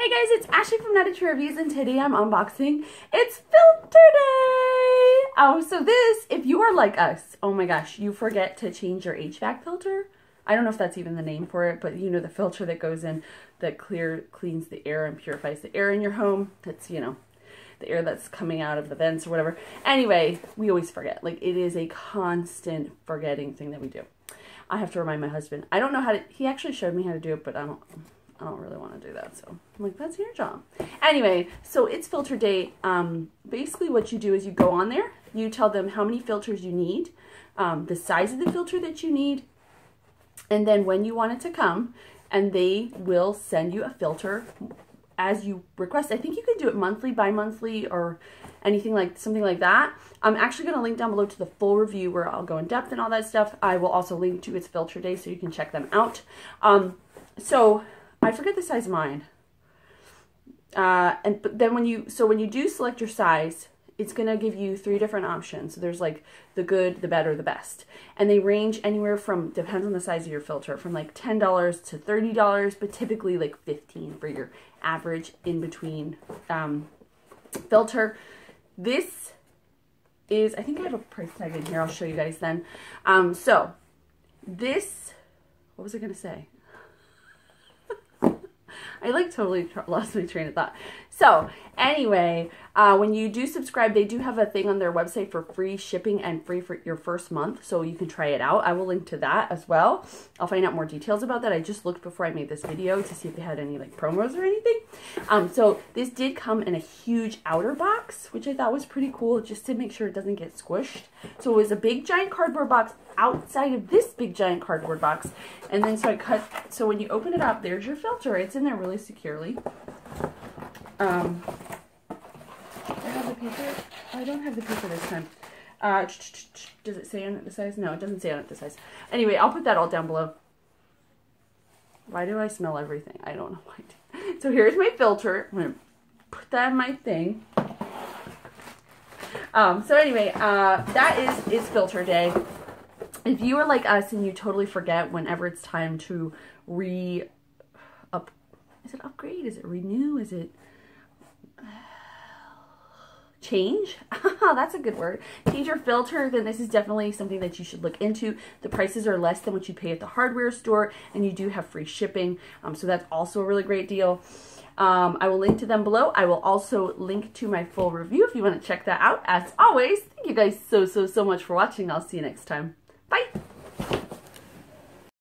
Hey guys, it's Ashley from Nutty Reviews, and today I'm unboxing. It's filter day! Oh, so this, if you are like us, oh my gosh, you forget to change your HVAC filter. I don't know if that's even the name for it, but you know, the filter that goes in that cleans the air and purifies the air in your home. That's, you know, the air that's coming out of the vents or whatever. Anyway, we always forget. Like, it is a constant forgetting thing that we do. I have to remind my husband. I don't know how to, he actually showed me how to do it, but I don't really want to do that, so I'm like, that's your job. Anyway, so it's filter day. Basically what you do is you go on there, you tell them how many filters you need, the size of the filter that you need, and then when you want it to come, and they will send you a filter as you request. I think you can do it monthly, bi-monthly, or anything like, something like that. I'm actually going to link down below to the full review where I'll go in depth and all that stuff. I will also link to its filter day so you can check them out. So I forget the size of mine. But then when you do select your size, it's going to give you 3 different options. So there's like the good, the better, the best. And they range anywhere from, depends on the size of your filter, from like $10 to $30, but typically like $15 for your average in between filter. This is, I think I have a price tag in here. I'll show you guys then. So this, what was I going to say? I like totally lost my train of thought. So anyway, when you do subscribe, they do have a thing on their website for free shipping and free for your first month. So you can try it out. I will link to that as well. I'll find out more details about that. I just looked before I made this video to see if they had any like promos or anything. So this did come in a huge outer box, which I thought was pretty cool, just to make sure it doesn't get squished. So it was a big giant cardboard box outside of this big giant cardboard box, and then so when you open it up, there's your filter. It's in there really securely. I have the paper. I don't have the paper this time. Does it say on it the size? No, it doesn't say on it the size. Anyway, I'll put that all down below. Why do I smell everything? I don't know why. So here's my filter. I'm gonna put that in my thing. So anyway, that is filter day. If you are like us and you totally forget whenever it's time to is it upgrade? Is it renew? Is it change? That's a good word. Change your filter, then this is definitely something that you should look into. The prices are less than what you pay at the hardware store, and you do have free shipping. So that's also a really great deal. I will link to them below. I will also link to my full review if you want to check that out. As always, thank you guys so much for watching. I'll see you next time. Bye!